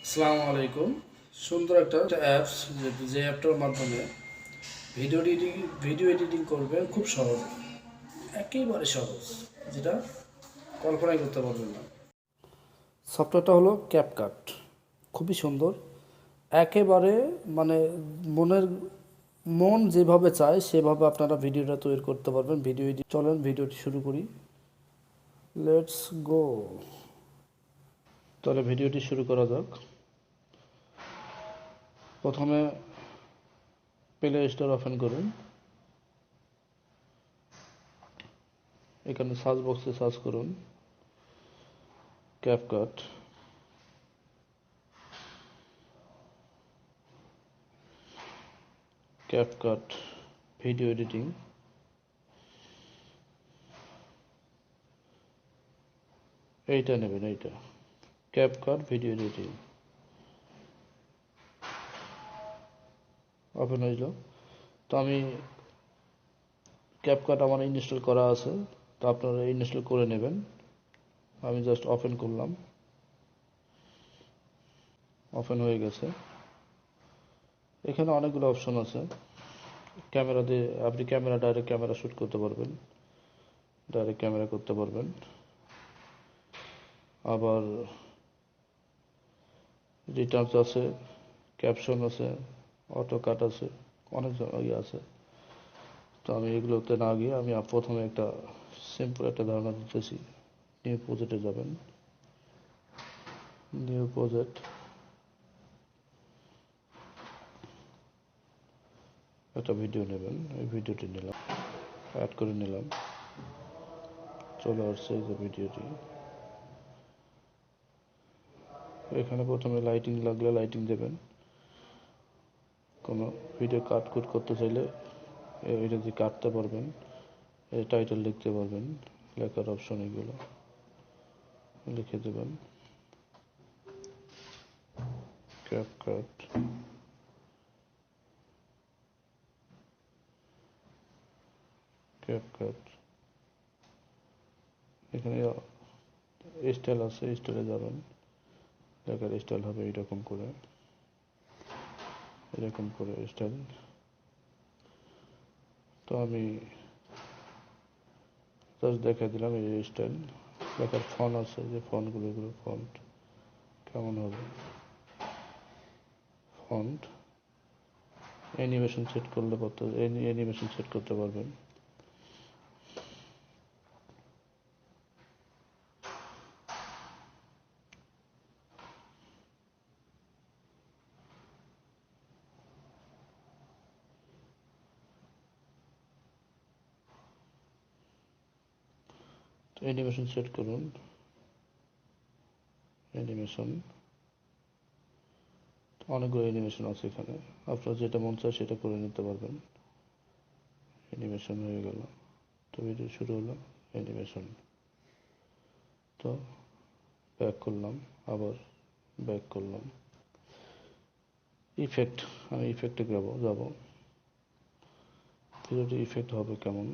আসসালামু আলাইকুম। সুন্দর একটা অ্যাপস, যে অ্যাপটার মাধ্যমে ভিডিও এডিটিং করবেন খুব সহজ, একেবারে সহজ, যেটা কল্পনাই করতে পারবেন না। সফটওয়্যারটা হলো ক্যাপকাট। খুবই সুন্দর, একেবারে মানে মনের মন যেভাবে চায় সেভাবে আপনারা ভিডিওটা তৈরি করতে পারবেন। চলেন ভিডিওটি শুরু করি। Let's go. তাহলে ভিডিওটি শুরু করা যাক। প্রথমে প্লে স্টোর ওপেন করুন। এখানে সার্চ বক্সে সার্চ করুন ক্যাপকাট। CapCut video editing. এইটা নেবেন, এইটা ক্যাপকাট ভিডিও এডিটিং। ওপেন হইল। তো আমি ক্যাপকাট আমার ইনস্টল করা আছে, তো আপনারা ইনস্টল করে নেবেন। আমি জাস্ট ওপেন করলাম, ওপেন হয়ে গেছে। এখানে অনেকগুলো অপশন আছে। ক্যামেরা দিয়ে আপনি ডাইরেক্ট ক্যামেরা শ্যুট করতে পারবেন, ডাইরেক্ট ক্যামেরা করতে পারবেন। আবার রিটার্নস আছে, ক্যাপশন আছে, অটো কাট আছে, অনেক আছে। তো আমি এগুলোতে না গিয়ে আমি প্রথমে একটা সিম্পল একটা ধারণা দিতেছি। নিউ প্রজেক্টে যাবেন, নিউ প্রজেক্ট, একটা ভিডিও নেবেন। এই ভিডিওটি নিলাম, অ্যাড করে নিলাম, চলে আসছে এই যে ভিডিওটি। এখানে প্রথমে লাইটিং লাগলে লাইটিং দেবেন। কোনো ভিডিও কাট করতে চাইলে এটা দিয়ে কাটতে পারবেন, টাইটেল লিখতে পারবেন, লেখার অপশন এগুলো লিখে দেবেন। CapCut, CapCut. এখানে স্টাইল আছে, স্টাইলে যাবেন। লেখার স্টাইল হবে এরকম করে, এরকম করে স্টাইল। তো আমি জাস্ট দেখা দিলাম এই স্টাইল। লেখার ফন্ট আছে, যে ফন্টগুলো, এগুলো ফন্ট কেমন হবে। ফন্ট অ্যানিমেশন সেট করলে অ্যানিমেশন সেট করতে পারবেন। তো অ্যানিমেশন সেট করুন, অ্যানিমেশন। অনেকগুলো অ্যানিমেশন আছে এখানে, আপনার যেটা মন চায় সেটা করে নিতে পারবেন। অ্যানিমেশন হয়ে গেল। তো ভিডিও শুরু হলো, অ্যানিমেশন। তো ব্যাক করলাম, আবার ব্যাক করলাম। ইফেক্ট, আমি ইফেক্টে যাব। ভিডিওটি ইফেক্ট হবে কেমন,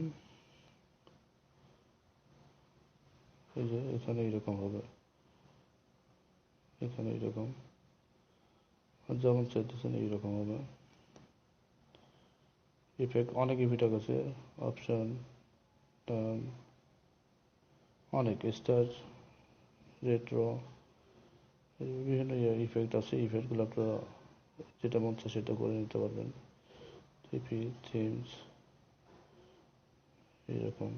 এই যে এখানে এরকম হবে, এখানে এরকম, যেমন চাইতেছেন এইরকম হবে। ইফেক্ট অনেক ইফেক্ট আছে, অপশন, টার্ন, অনেক স্টার, রেট্রো, বিভিন্ন ইফেক্ট আছে। ইফেক্টগুলো আপনারা যেটা মন চায় সেটা করে নিতে পারবেন। টিপি, থিমস, এইরকম।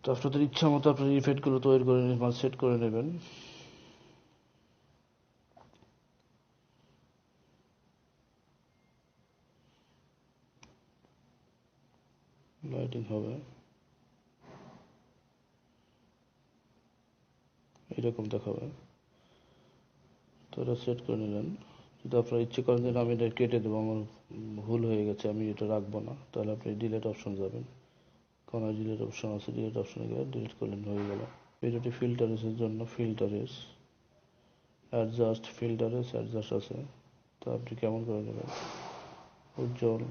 তো আপনাদের ইচ্ছা মতো আপনার ইফেক্টগুলো তৈরি করে সেট করে নেবেন। লাইটিং হবে এরকম দেখাবে। তো এটা সেট করে নিলেন। যদি আপনার ইচ্ছে করেন যে আমি এটা কেটে দেবো, আমার ভুল হয়ে গেছে, আমি এটা রাখবো না, তাহলে আপনি ডিলিট অপশন যাবেন। কারণ ডিলিট অপশন আছে, ডিলিট অপশনে গেলে ডিলিট করলেন, হয়ে গেল। ভিডিওটি ফিল্টারের জন্য ফিল্টারেস, অ্যাডজাস্ট আছে। তো আপনি কেমন করে নেবেন, উজ্জ্বল,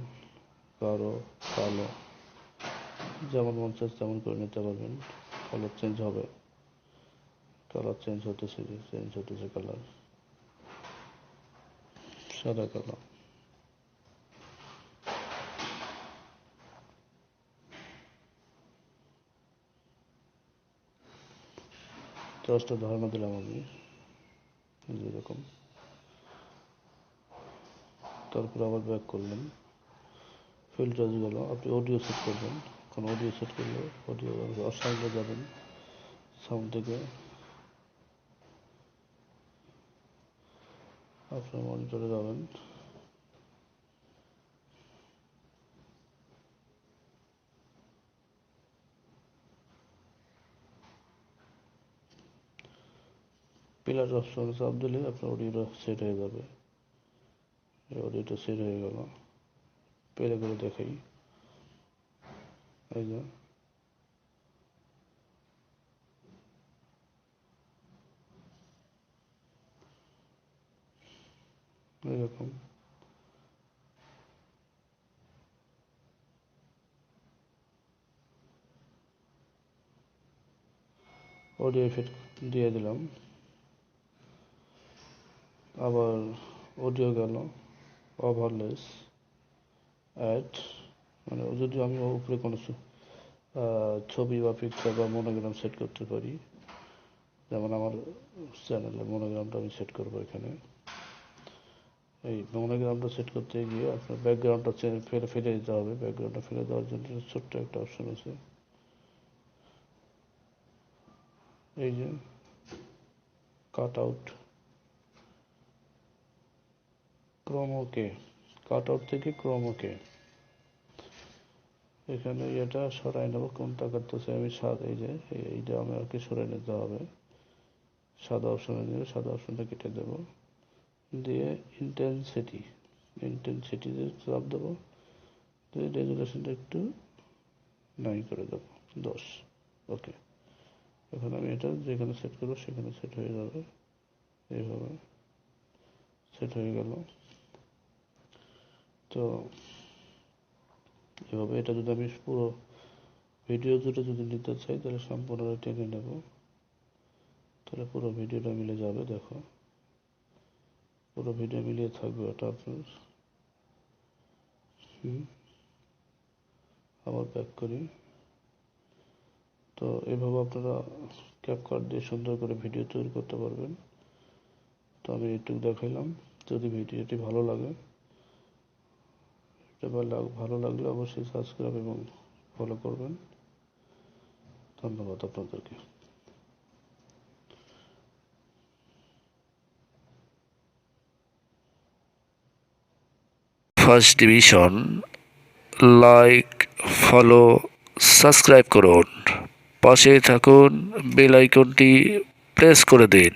গাঢ়, কালো, যেমন মন চায় তেমন করে নিতে পারবেন। কালার চেঞ্জ হবে। কালার চেঞ্জ হতেছে কালার, সাদা কালার। জাস্ট ধারণা দিলাম আমি যেরকম। তারপর আবার ব্যাক করলেন, ফিল্টার গেল, আপনি অডিও সেট করবেন। এখন অডিও সেট করলে অডিও সাউন্ডে যাবেন, সাউন্ড থেকে আপনার মনিটরে যাবেন, পিলার অপশনে চাপ দিলে আপনার অডিওটা সেট হয়ে যাবে। অডিওটা সেট হয়ে গেল, প্লে করে দেখাই। এই যে এরকম অডিও এফেক্ট দিয়ে দিলাম। আবার অডিও গেল, ওভারলেস, অ্যাড, মানে যদি আমি উপরে কোনো ছবি বা পিকচার বা মনোগ্রাম সেট করতে পারি, যেমন আমার চ্যানেলে মনোগ্রামটা আমি সেট করবো। এখানে এই মনোগ্রামটা সেট করতে গিয়ে আপনার ব্যাকগ্রাউন্ডটা ফেলে দিতে হবে। ব্যাকগ্রাউন্ডটা ফেলে দেওয়ার জন্য ছোট্ট একটা অপশন আছে, এই যে কাট আউট, ক্রোমোকে, কাট আউট থেকে ক্রোমোকে, এখানে এটা সরাই নেবো। কোনটা করতেছে আমি এই যে এইটা আমাকে সরাই নিতে হবে। সাদা অপশনে দিয়ে সাদা অপশনটা কেটে দেবো, দিয়ে ইন্টেন্সিটিতে চাপ দেবো, দিয়ে রেজুলেশনটা একটু 9 করে দেবো, 10। ওকে, এখন আমি এটা যেখানে সেট করবো সেখানে সেট হয়ে যাবে। এইভাবে সেট হয়ে গেল। তো এভাবে এটা যদি আমি পুরো ভিডিও জুড়ে যদি নিতে চাই, তাহলে সম্পূর্ণ টেনে নেব, তাহলে পুরো ভিডিওটা মিলে যাবে। দেখো, পুরো ভিডিও মিলিয়ে থাকবে ওটা আপনার। আবার ব্যাক করি। তো এভাবে আপনারা ক্যাপকাট দিয়ে সুন্দর করে ভিডিও তৈরি করতে পারবেন। তো আমি একটু দেখাইলাম। যদি ভিডিওটি ভালো লাগে, ভালো লাগলে অবশ্যই সাবস্ক্রাইব এবং ফলো করবেন। ধন্যবাদ আপনাদেরকে। First division, like, follow, subscribe করুন, পাশে থাকুন, বেল আইকনটি প্রেস করে দিন।